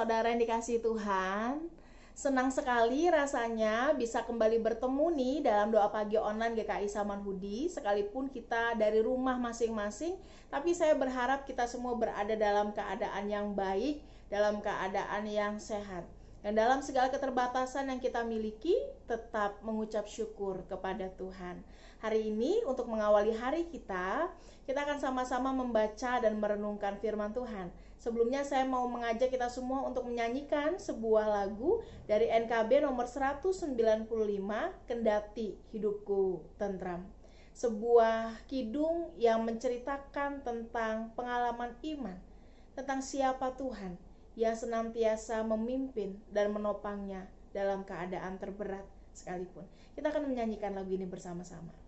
saudara yang dikasihi Tuhan. Senang sekali rasanya bisa kembali bertemu nih dalam doa pagi online GKI Samanhudi. Sekalipun kita dari rumah masing-masing, tapi saya berharap kita semua berada dalam keadaan yang baik, dalam keadaan yang sehat. Dan dalam segala keterbatasan yang kita miliki, tetap mengucap syukur kepada Tuhan. Hari ini untuk mengawali hari kita akan sama-sama membaca dan merenungkan firman Tuhan. Sebelumnya saya mau mengajak kita semua untuk menyanyikan sebuah lagu dari NKB nomor 195, Kendati Hidupku Tentram. Sebuah kidung yang menceritakan tentang pengalaman iman, tentang siapa Tuhan yang senantiasa memimpin dan menopangnya dalam keadaan terberat sekalipun. Kita akan menyanyikan lagu ini bersama-sama.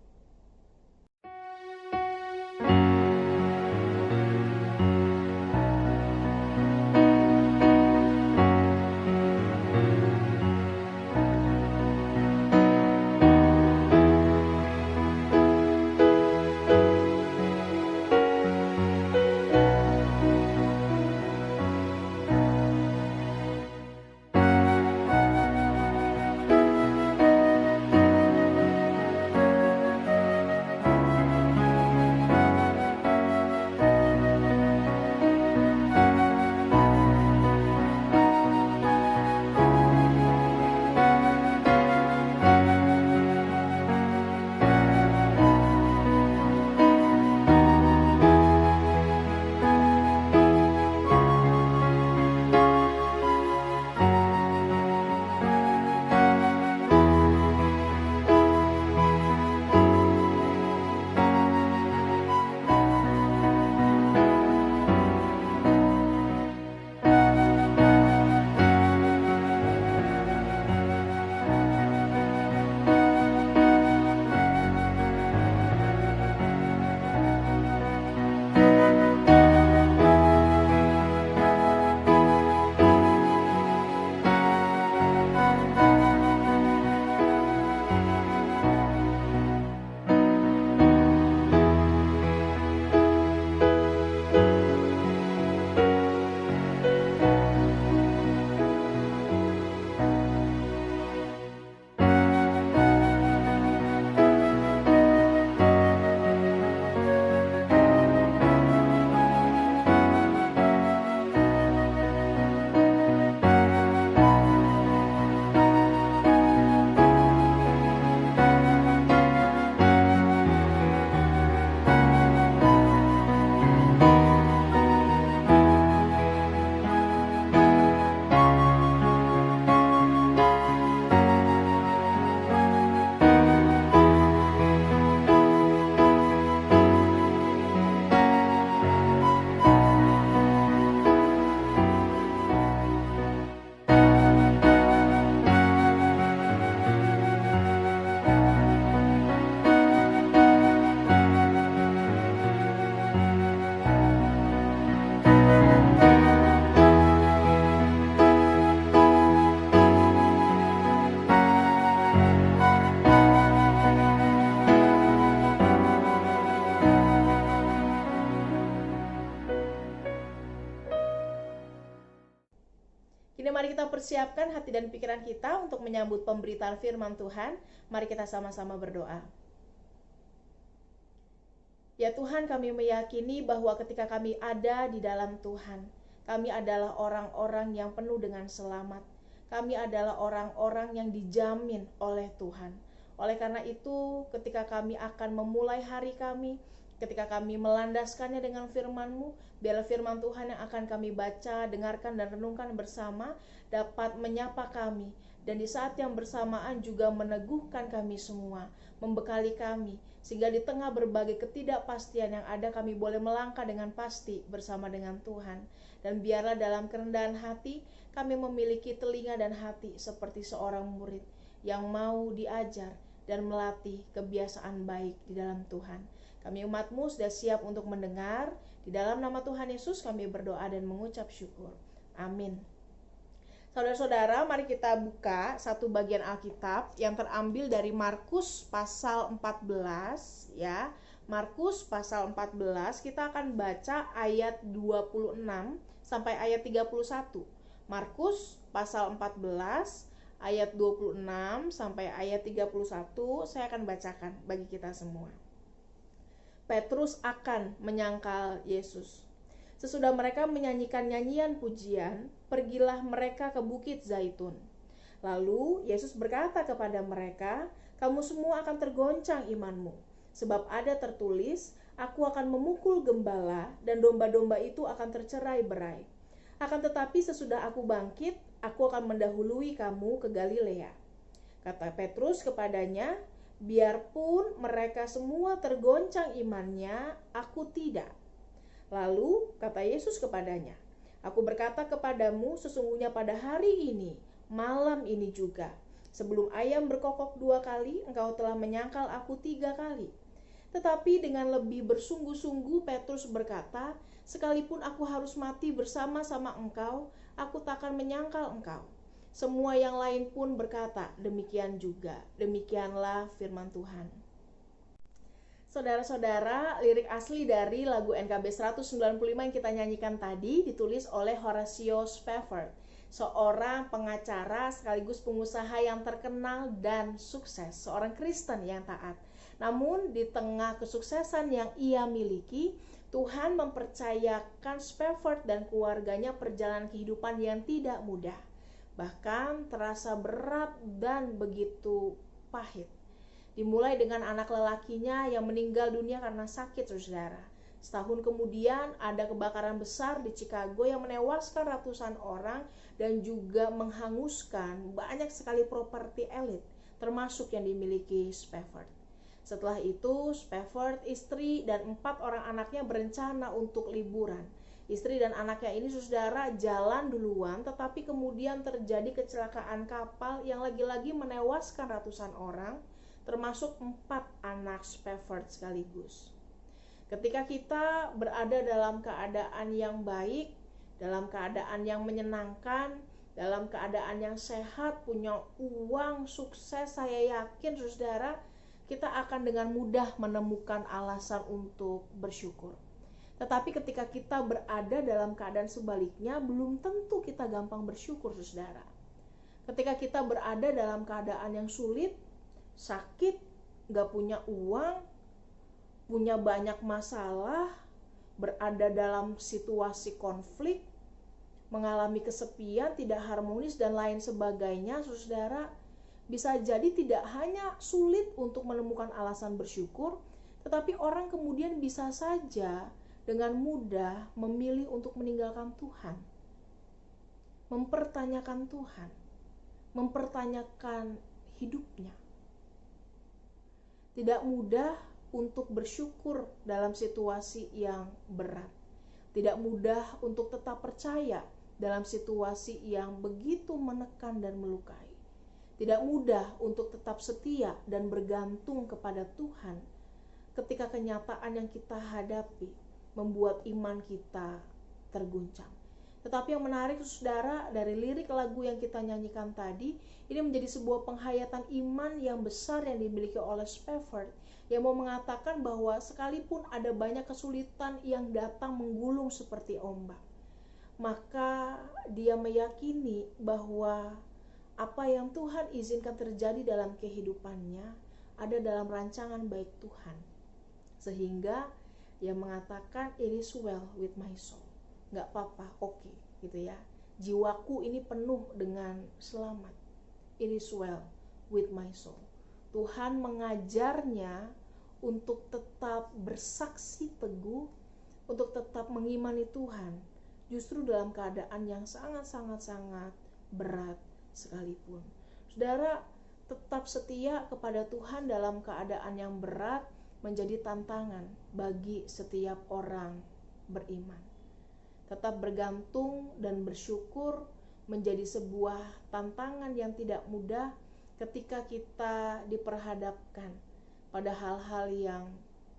Kini mari kita persiapkan hati dan pikiran kita untuk menyambut pemberitaan firman Tuhan. Mari kita sama-sama berdoa. Ya Tuhan, kami meyakini bahwa ketika kami ada di dalam Tuhan, kami adalah orang-orang yang penuh dengan selamat. Kami adalah orang-orang yang dijamin oleh Tuhan. Oleh karena itu, ketika kami akan memulai hari kami, ketika kami melandaskannya dengan firman-Mu, biarlah firman Tuhan yang akan kami baca, dengarkan, dan renungkan bersama dapat menyapa kami, dan di saat yang bersamaan juga meneguhkan kami semua, membekali kami, sehingga di tengah berbagai ketidakpastian yang ada, kami boleh melangkah dengan pasti bersama dengan Tuhan. Dan biarlah dalam kerendahan hati, kami memiliki telinga dan hati seperti seorang murid yang mau diajar dan melatih kebiasaan baik di dalam Tuhan. Kami umat-Mu sudah siap untuk mendengar. Di dalam nama Tuhan Yesus kami berdoa dan mengucap syukur. Amin. Saudara-saudara, mari kita buka satu bagian Alkitab yang terambil dari Markus pasal 14 ya. Markus pasal 14, kita akan baca ayat 26 sampai ayat 31. Markus pasal 14 ayat 26 sampai ayat 31 saya akan bacakan bagi kita semua. Petrus akan menyangkal Yesus. Sesudah mereka menyanyikan nyanyian pujian, pergilah mereka ke Bukit Zaitun. Lalu Yesus berkata kepada mereka, "Kamu semua akan tergoncang imanmu, sebab ada tertulis, Aku akan memukul gembala dan domba-domba itu akan tercerai-berai. Akan tetapi sesudah aku bangkit, aku akan mendahului kamu ke Galilea." Kata Petrus kepadanya, "Biarpun mereka semua tergoncang imannya, aku tidak." Lalu kata Yesus kepadanya, "Aku berkata kepadamu, sesungguhnya pada hari ini, malam ini juga, sebelum ayam berkokok 2 kali, engkau telah menyangkal aku 3 kali." Tetapi dengan lebih bersungguh-sungguh Petrus berkata, "Sekalipun aku harus mati bersama-sama engkau, aku takkan menyangkal engkau." Semua yang lain pun berkata demikian juga. Demikianlah firman Tuhan. Saudara-saudara, lirik asli dari lagu NKB 195 yang kita nyanyikan tadi ditulis oleh Horatio Spafford, seorang pengacara sekaligus pengusaha yang terkenal dan sukses, seorang Kristen yang taat. Namun di tengah kesuksesan yang ia miliki, Tuhan mempercayakan Spafford dan keluarganya perjalanan kehidupan yang tidak mudah, bahkan terasa berat dan begitu pahit. Dimulai dengan anak lelakinya yang meninggal dunia karena sakit, saudara. Setahun kemudian ada kebakaran besar di Chicago yang menewaskan ratusan orang dan juga menghanguskan banyak sekali properti elit, termasuk yang dimiliki Spafford. Setelah itu, Spafford, istri, dan 4 orang anaknya berencana untuk liburan. Istri dan anaknya ini, saudara, jalan duluan, tetapi kemudian terjadi kecelakaan kapal yang lagi-lagi menewaskan ratusan orang, termasuk 4 anak Spafford sekaligus. Ketika kita berada dalam keadaan yang baik, dalam keadaan yang menyenangkan, dalam keadaan yang sehat, punya uang, sukses, saya yakin, saudara, kita akan dengan mudah menemukan alasan untuk bersyukur. Tetapi ketika kita berada dalam keadaan sebaliknya, belum tentu kita gampang bersyukur, saudara. Ketika kita berada dalam keadaan yang sulit, sakit, gak punya uang, punya banyak masalah, berada dalam situasi konflik, mengalami kesepian, tidak harmonis, dan lain sebagainya, saudara, bisa jadi tidak hanya sulit untuk menemukan alasan bersyukur, tetapi orang kemudian bisa saja dengan mudah memilih untuk meninggalkan Tuhan, mempertanyakan Tuhan, mempertanyakan hidupnya. Tidak mudah untuk bersyukur dalam situasi yang berat. Tidak mudah untuk tetap percaya dalam situasi yang begitu menekan dan melukai. Tidak mudah untuk tetap setia dan bergantung kepada Tuhan ketika kenyataan yang kita hadapi membuat iman kita terguncang. Tetapi yang menarik, saudara, dari lirik lagu yang kita nyanyikan tadi, ini menjadi sebuah penghayatan iman yang besar yang dimiliki oleh Spafford, yang mau mengatakan bahwa sekalipun ada banyak kesulitan yang datang menggulung seperti ombak, maka dia meyakini bahwa apa yang Tuhan izinkan terjadi dalam kehidupannya ada dalam rancangan baik Tuhan. Sehingga dia mengatakan, "It is well with my soul." Gak apa-apa, oke, gitu ya. Jiwaku ini penuh dengan selamat. It is well with my soul. Tuhan mengajarnya untuk tetap bersaksi teguh, untuk tetap mengimani Tuhan, justru dalam keadaan yang sangat-sangat berat sekalipun. Saudara, tetap setia kepada Tuhan dalam keadaan yang berat menjadi tantangan bagi setiap orang beriman. Tetap bergantung dan bersyukur menjadi sebuah tantangan yang tidak mudah ketika kita diperhadapkan pada hal-hal yang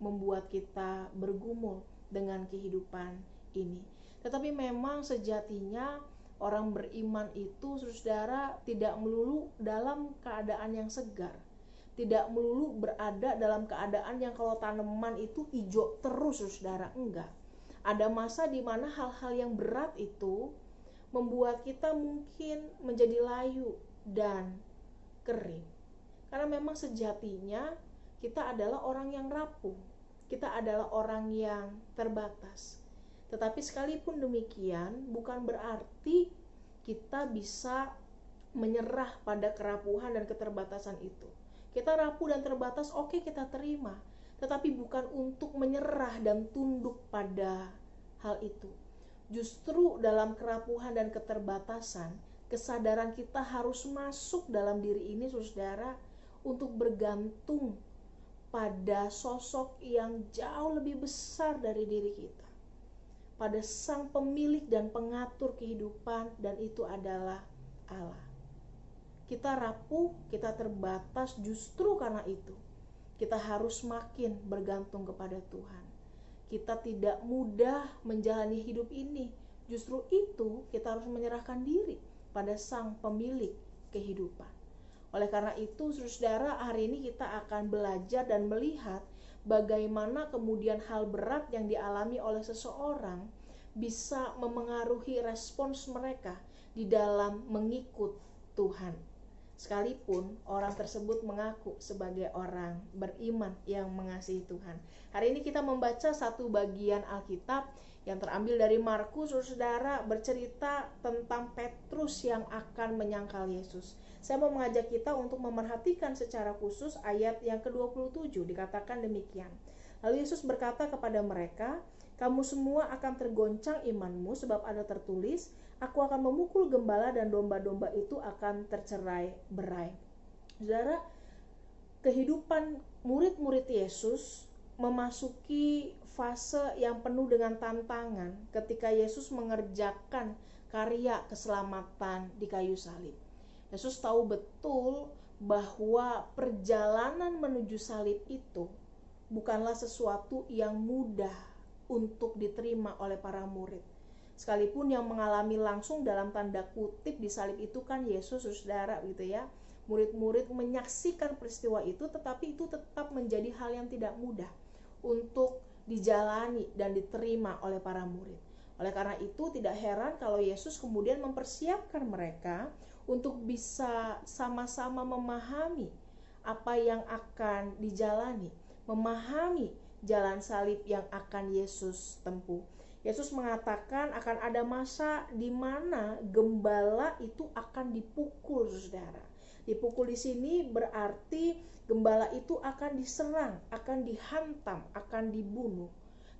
membuat kita bergumul dengan kehidupan ini. Tetapi memang sejatinya orang beriman itu, saudara, tidak melulu dalam keadaan yang segar, tidak melulu berada dalam keadaan yang kalau tanaman itu hijau terus, saudara. Enggak. Ada masa di mana hal-hal yang berat itu membuat kita mungkin menjadi layu dan kering. Karena memang sejatinya kita adalah orang yang rapuh, kita adalah orang yang terbatas. Tetapi sekalipun demikian, bukan berarti kita bisa menyerah pada kerapuhan dan keterbatasan itu. Kita rapuh dan terbatas, oke, kita terima, tetapi bukan untuk menyerah dan tunduk pada hal itu. Justru dalam kerapuhan dan keterbatasan, kesadaran kita harus masuk dalam diri ini, saudara, untuk bergantung pada sosok yang jauh lebih besar dari diri kita, pada Sang Pemilik dan Pengatur kehidupan, dan itu adalah Allah. Kita rapuh, kita terbatas, justru karena itu kita harus makin bergantung kepada Tuhan. Kita tidak mudah menjalani hidup ini, justru itu kita harus menyerahkan diri pada Sang Pemilik kehidupan. Oleh karena itu, saudara, hari ini kita akan belajar dan melihat bagaimana kemudian hal berat yang dialami oleh seseorang bisa memengaruhi respons mereka di dalam mengikut Tuhan, sekalipun orang tersebut mengaku sebagai orang beriman yang mengasihi Tuhan. Hari ini kita membaca satu bagian Alkitab yang terambil dari Markus, saudara, bercerita tentang Petrus yang akan menyangkal Yesus. Saya mau mengajak kita untuk memerhatikan secara khusus ayat yang ke-27, dikatakan demikian. Lalu Yesus berkata kepada mereka, "Kamu semua akan tergoncang imanmu, sebab ada tertulis, Aku akan memukul gembala dan domba-domba itu akan tercerai-berai." Saudara, kehidupan murid-murid Yesus memasuki fase yang penuh dengan tantangan ketika Yesus mengerjakan karya keselamatan di kayu salib. Yesus tahu betul bahwa perjalanan menuju salib itu bukanlah sesuatu yang mudah untuk diterima oleh para murid. Sekalipun yang mengalami langsung dalam tanda kutip di salib itu kan Yesus, saudara, gitu ya. Murid-murid menyaksikan peristiwa itu, tetapi itu tetap menjadi hal yang tidak mudah untuk dijalani dan diterima oleh para murid. Oleh karena itu tidak heran kalau Yesus kemudian mempersiapkan mereka untuk bisa sama-sama memahami apa yang akan dijalani, memahami jalan salib yang akan Yesus tempuh. Yesus mengatakan akan ada masa di mana gembala itu akan dipukul, saudara. Dipukul di sini berarti gembala itu akan diserang, akan dihantam, akan dibunuh.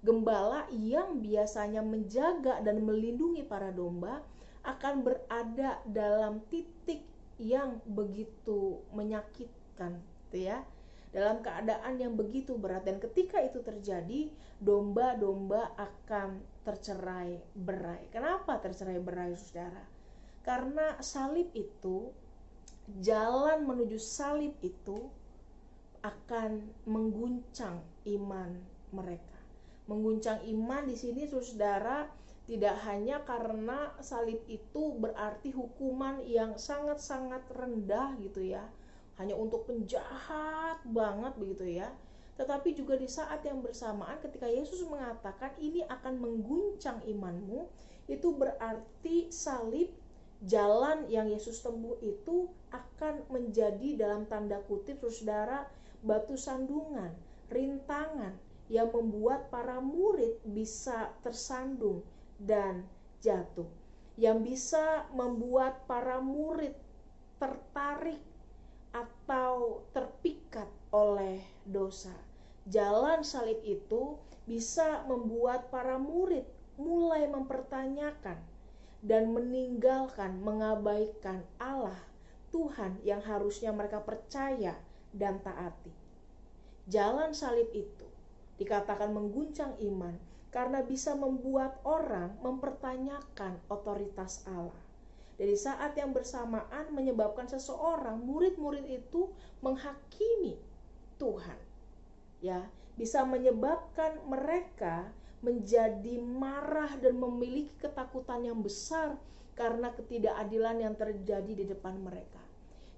Gembala yang biasanya menjaga dan melindungi para domba akan berada dalam titik yang begitu menyakitkan, gitu ya. Dalam keadaan yang begitu berat, dan ketika itu terjadi, domba-domba akan tercerai-berai. Kenapa tercerai-berai, saudara? Karena salib itu, jalan menuju salib itu akan mengguncang iman mereka. Mengguncang iman di sini, saudara, tidak hanya karena salib itu berarti hukuman yang sangat-sangat rendah, gitu ya, hanya untuk penjahat banget begitu ya. Tetapi juga di saat yang bersamaan ketika Yesus mengatakan ini akan mengguncang imanmu, itu berarti salib, jalan yang Yesus tempuh itu akan menjadi dalam tanda kutip, saudara, batu sandungan, rintangan yang membuat para murid bisa tersandung dan jatuh, yang bisa membuat para murid tertarik atau terpikat oleh dosa. Jalan salib itu bisa membuat para murid mulai mempertanyakan dan meninggalkan, mengabaikan Allah, Tuhan yang harusnya mereka percaya dan taati. Jalan salib itu dikatakan mengguncang iman karena bisa membuat orang mempertanyakan otoritas Allah. Dari saat yang bersamaan menyebabkan seseorang, murid-murid itu menghakimi Tuhan. Ya, bisa menyebabkan mereka menjadi marah dan memiliki ketakutan yang besar karena ketidakadilan yang terjadi di depan mereka.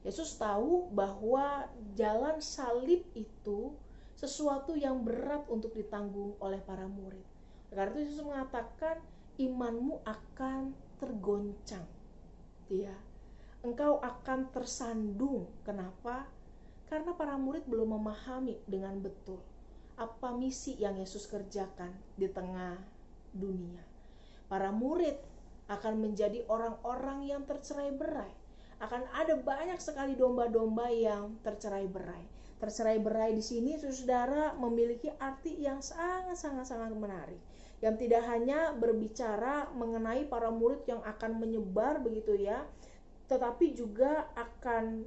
Yesus tahu bahwa jalan salib itu sesuatu yang berat untuk ditanggung oleh para murid. Karena itu Yesus mengatakan imanmu akan tergoncang, ya. Engkau akan tersandung. Kenapa? Karena para murid belum memahami dengan betul apa misi yang Yesus kerjakan di tengah dunia. Para murid akan menjadi orang-orang yang tercerai-berai. Akan ada banyak sekali domba-domba yang tercerai-berai. Tercerai-berai di sini, saudara, memiliki arti yang sangat menarik. Yang tidak hanya berbicara mengenai para murid yang akan menyebar begitu ya, tetapi juga akan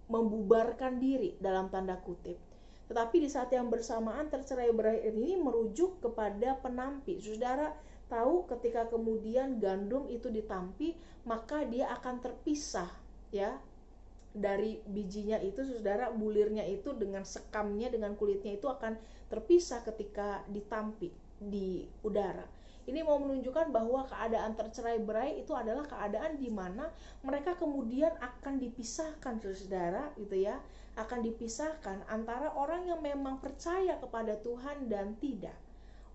membubarkan diri dalam tanda kutip. Tetapi di saat yang bersamaan tercerai-berai ini merujuk kepada penampi. Saudara tahu ketika kemudian gandum itu ditampi, maka dia akan terpisah ya dari bijinya itu, saudara. Bulirnya itu dengan sekamnya, dengan kulitnya itu akan terpisah ketika ditampi di udara. Ini mau menunjukkan bahwa keadaan tercerai-berai itu adalah keadaan di mana mereka kemudian akan dipisahkan, saudara, gitu ya. Akan dipisahkan antara orang yang memang percaya kepada Tuhan dan tidak.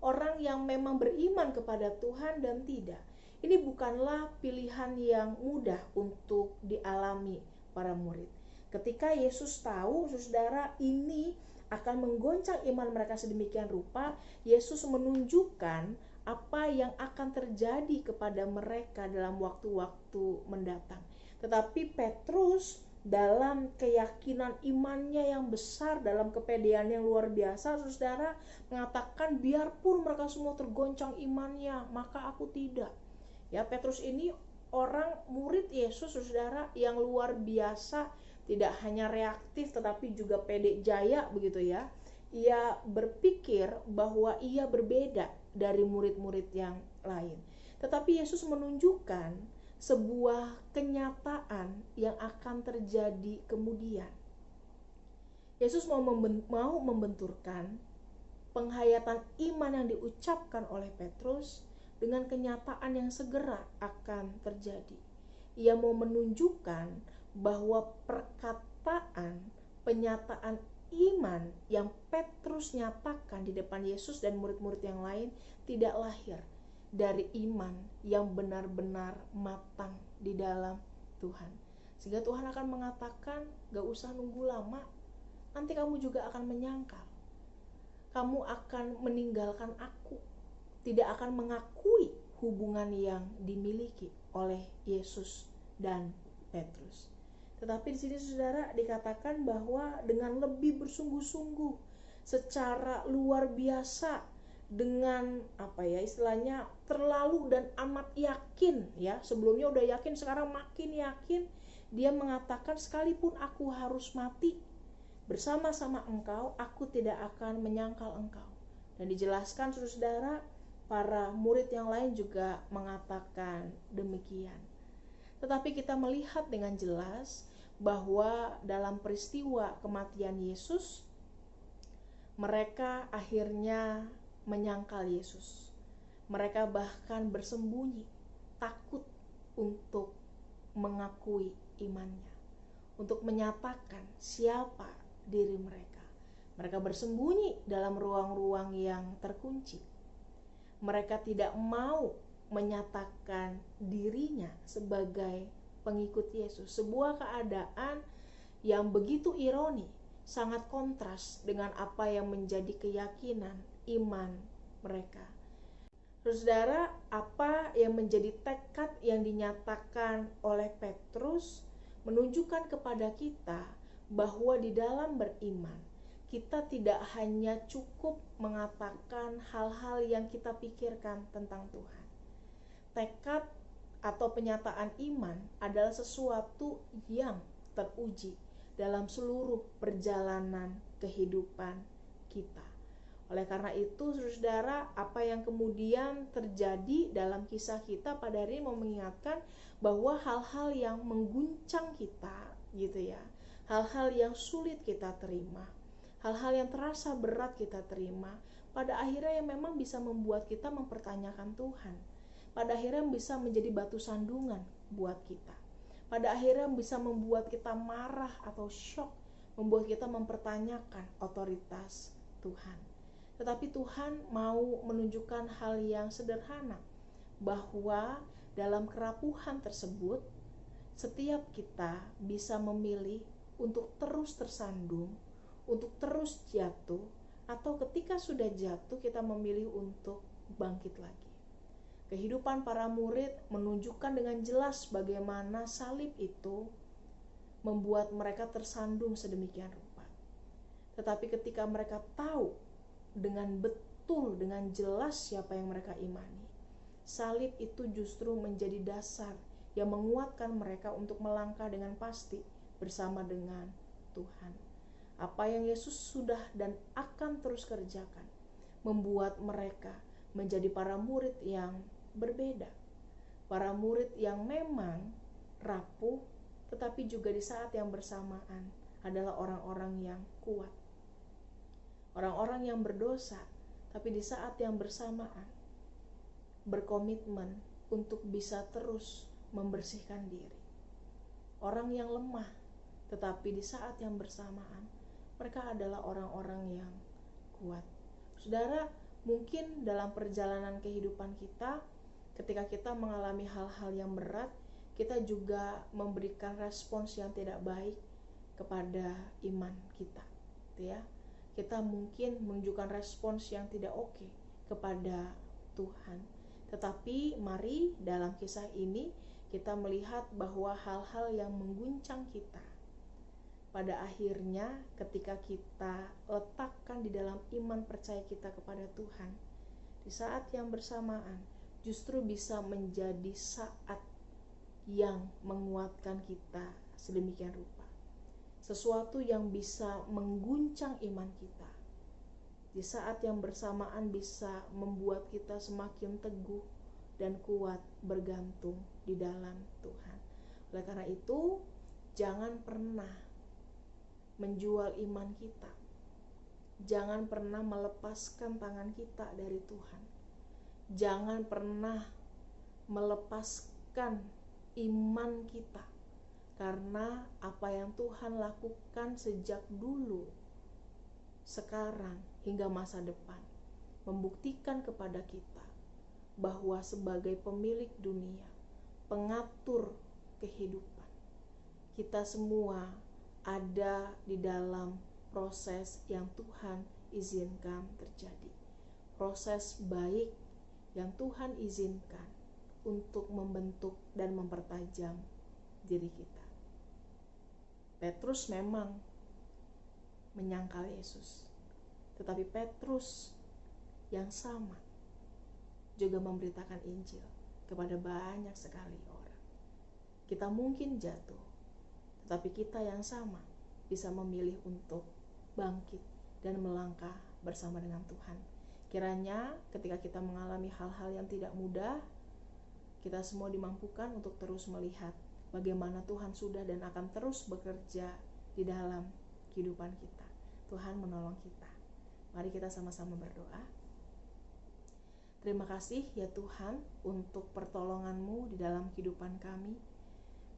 Orang yang memang beriman kepada Tuhan dan tidak. Ini bukanlah pilihan yang mudah untuk dialami para murid. Ketika Yesus tahu, saudara, ini akan menggoncang iman mereka sedemikian rupa, Yesus menunjukkan apa yang akan terjadi kepada mereka dalam waktu-waktu mendatang. Tetapi Petrus dalam keyakinan imannya yang besar, dalam kepedean yang luar biasa, saudara, mengatakan biarpun mereka semua tergoncang imannya, maka aku tidak. Ya, Petrus ini orang murid Yesus, saudara, yang luar biasa, tidak hanya reaktif tetapi juga pede jaya begitu ya. Ia berpikir bahwa ia berbeda dari murid-murid yang lain. Tetapi Yesus menunjukkan sebuah kenyataan yang akan terjadi kemudian. Yesus mau membenturkan penghayatan iman yang diucapkan oleh Petrus dengan kenyataan yang segera akan terjadi. Ia mau menunjukkan bahwa perkataan, penyataan iman yang Petrus nyatakan di depan Yesus dan murid-murid yang lain tidak lahir dari iman yang benar-benar matang di dalam Tuhan. Sehingga Tuhan akan mengatakan, gak usah nunggu lama, nanti kamu juga akan menyangkal. Kamu akan meninggalkan aku, tidak akan mengakui hubungan yang dimiliki oleh Yesus dan Petrus. Tetapi di sini, saudara, dikatakan bahwa dengan lebih bersungguh-sungguh, secara luar biasa, dengan istilahnya terlalu dan amat yakin ya. Sebelumnya udah yakin, sekarang makin yakin. Dia mengatakan, sekalipun aku harus mati bersama-sama engkau, aku tidak akan menyangkal engkau. Dan dijelaskan, saudara, para murid yang lain juga mengatakan demikian. Tetapi kita melihat dengan jelas bahwa dalam peristiwa kematian Yesus, mereka akhirnya menyangkal Yesus. Mereka bahkan bersembunyi, takut untuk mengakui imannya, untuk menyatakan siapa diri mereka. Mereka bersembunyi dalam ruang-ruang yang terkunci. Mereka tidak mau menyatakan dirinya sebagai pengikut Yesus. Sebuah keadaan yang begitu ironi, sangat kontras dengan apa yang menjadi keyakinan iman mereka. Saudara, apa yang menjadi tekad yang dinyatakan oleh Petrus menunjukkan kepada kita bahwa di dalam beriman, kita tidak hanya cukup mengatakan hal-hal yang kita pikirkan tentang Tuhan. Tekad atau penyataan iman adalah sesuatu yang teruji dalam seluruh perjalanan kehidupan kita. Oleh karena itu, saudara, apa yang kemudian terjadi dalam kisah kita pada hari ini mau mengingatkan bahwa hal-hal yang mengguncang kita, gitu ya, hal-hal yang sulit kita terima, hal-hal yang terasa berat kita terima, pada akhirnya yang memang bisa membuat kita mempertanyakan Tuhan, pada akhirnya bisa menjadi batu sandungan buat kita, pada akhirnya bisa membuat kita marah atau shock, membuat kita mempertanyakan otoritas Tuhan. Tetapi Tuhan mau menunjukkan hal yang sederhana, bahwa dalam kerapuhan tersebut, setiap kita bisa memilih untuk terus tersandung, untuk terus jatuh, atau ketika sudah jatuh kita memilih untuk bangkit lagi. Kehidupan para murid menunjukkan dengan jelas bagaimana salib itu membuat mereka tersandung sedemikian rupa. Tetapi ketika mereka tahu dengan betul, dengan jelas siapa yang mereka imani, salib itu justru menjadi dasar yang menguatkan mereka untuk melangkah dengan pasti bersama dengan Tuhan. Apa yang Yesus sudah dan akan terus kerjakan membuat mereka menjadi para murid yang berbeda. Para murid yang memang rapuh, tetapi juga di saat yang bersamaan adalah orang-orang yang kuat. Orang-orang yang berdosa, tapi di saat yang bersamaan berkomitmen untuk bisa terus membersihkan diri. Orang yang lemah, tetapi di saat yang bersamaan mereka adalah orang-orang yang kuat. Saudara, mungkin dalam perjalanan kehidupan kita, ketika kita mengalami hal-hal yang berat, kita juga memberikan respons yang tidak baik kepada iman kita, ya. Kita mungkin menunjukkan respons yang tidak oke kepada Tuhan. Tetapi mari dalam kisah ini kita melihat bahwa hal-hal yang mengguncang kita, pada akhirnya ketika kita letakkan di dalam iman percaya kita kepada Tuhan, di saat yang bersamaan justru bisa menjadi saat yang menguatkan kita sedemikian rupa. Sesuatu yang bisa mengguncang iman kita, di saat yang bersamaan bisa membuat kita semakin teguh dan kuat bergantung di dalam Tuhan. Oleh karena itu, jangan pernah menjual iman kita. Jangan pernah melepaskan tangan kita dari Tuhan. Jangan pernah melepaskan iman kita, karena apa yang Tuhan lakukan sejak dulu, sekarang hingga masa depan membuktikan kepada kita bahwa sebagai pemilik dunia, pengatur kehidupan, kita semua ada di dalam proses yang Tuhan izinkan terjadi. Proses baik yang Tuhan izinkan untuk membentuk dan mempertajam diri kita. Petrus memang menyangkal Yesus, tetapi Petrus yang sama juga memberitakan Injil kepada banyak sekali orang. Kita mungkin jatuh, tetapi kita yang sama bisa memilih untuk bangkit dan melangkah bersama dengan Tuhan. Kiranya ketika kita mengalami hal-hal yang tidak mudah, kita semua dimampukan untuk terus melihat bagaimana Tuhan sudah dan akan terus bekerja di dalam kehidupan kita. Tuhan menolong kita. Mari kita sama-sama berdoa. Terima kasih ya Tuhan untuk pertolongan-Mu di dalam kehidupan kami.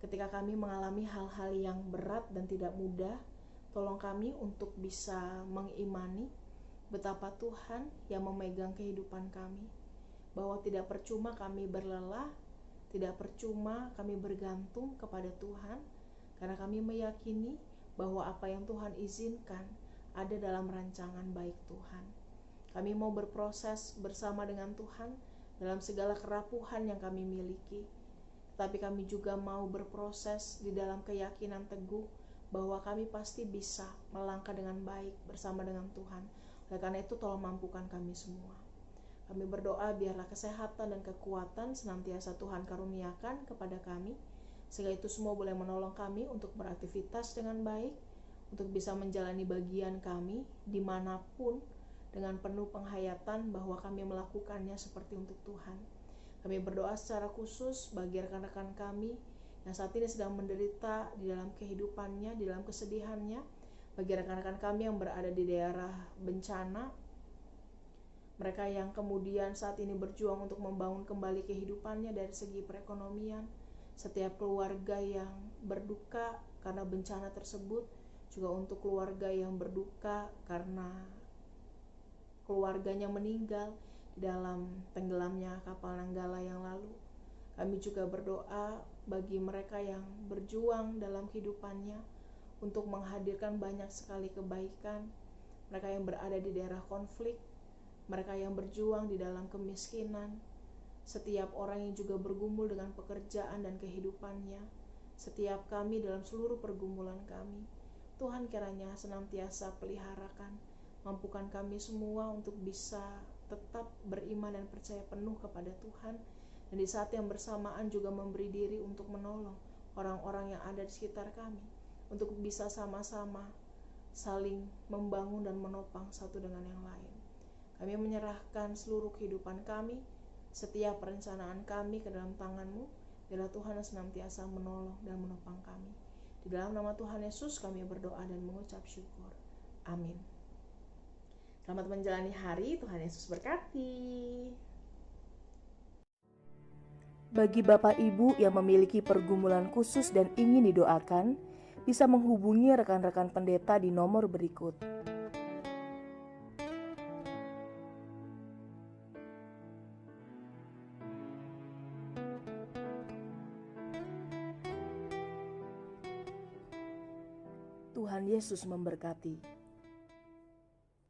Ketika kami mengalami hal-hal yang berat dan tidak mudah, tolong kami untuk bisa mengimani betapa Tuhan yang memegang kehidupan kami. Bahwa tidak percuma kami berlelah, tidak percuma kami bergantung kepada Tuhan, karena kami meyakini bahwa apa yang Tuhan izinkan ada dalam rancangan baik Tuhan. Kami mau berproses bersama dengan Tuhan dalam segala kerapuhan yang kami miliki, tapi kami juga mau berproses di dalam keyakinan teguh bahwa kami pasti bisa melangkah dengan baik bersama dengan Tuhan. Oleh karena itu tolong mampukan kami semua. Kami berdoa biarlah kesehatan dan kekuatan senantiasa Tuhan karuniakan kepada kami, sehingga itu semua boleh menolong kami untuk beraktivitas dengan baik, untuk bisa menjalani bagian kami dimanapun dengan penuh penghayatan bahwa kami melakukannya seperti untuk Tuhan. Kami berdoa secara khusus bagi rekan-rekan kami yang saat ini sedang menderita di dalam kehidupannya, di dalam kesedihannya, bagi rekan-rekan kami yang berada di daerah bencana, mereka yang kemudian saat ini berjuang untuk membangun kembali kehidupannya dari segi perekonomian, setiap keluarga yang berduka karena bencana tersebut, juga untuk keluarga yang berduka karena keluarganya meninggal di dalam tenggelamnya kapal Nanggala yang lalu. Kami juga berdoa bagi mereka yang berjuang dalam kehidupannya untuk menghadirkan banyak sekali kebaikan, mereka yang berada di daerah konflik, mereka yang berjuang di dalam kemiskinan, setiap orang yang juga bergumul dengan pekerjaan dan kehidupannya, setiap kami dalam seluruh pergumulan kami. Tuhan kiranya senantiasa peliharakan, mampukan kami semua untuk bisa tetap beriman dan percaya penuh kepada Tuhan, dan di saat yang bersamaan juga memberi diri untuk menolong orang-orang yang ada di sekitar kami, untuk bisa sama-sama saling membangun dan menopang satu dengan yang lain. Kami menyerahkan seluruh kehidupan kami, setiap perencanaan kami ke dalam tangan-Mu. Biarlah Tuhan senantiasa menolong dan menopang kami. Di dalam nama Tuhan Yesus kami berdoa dan mengucap syukur. Amin. Selamat menjalani hari, Tuhan Yesus berkati. Bagi Bapak Ibu yang memiliki pergumulan khusus dan ingin didoakan, bisa menghubungi rekan-rekan pendeta di nomor berikut. Tuhan Yesus memberkati.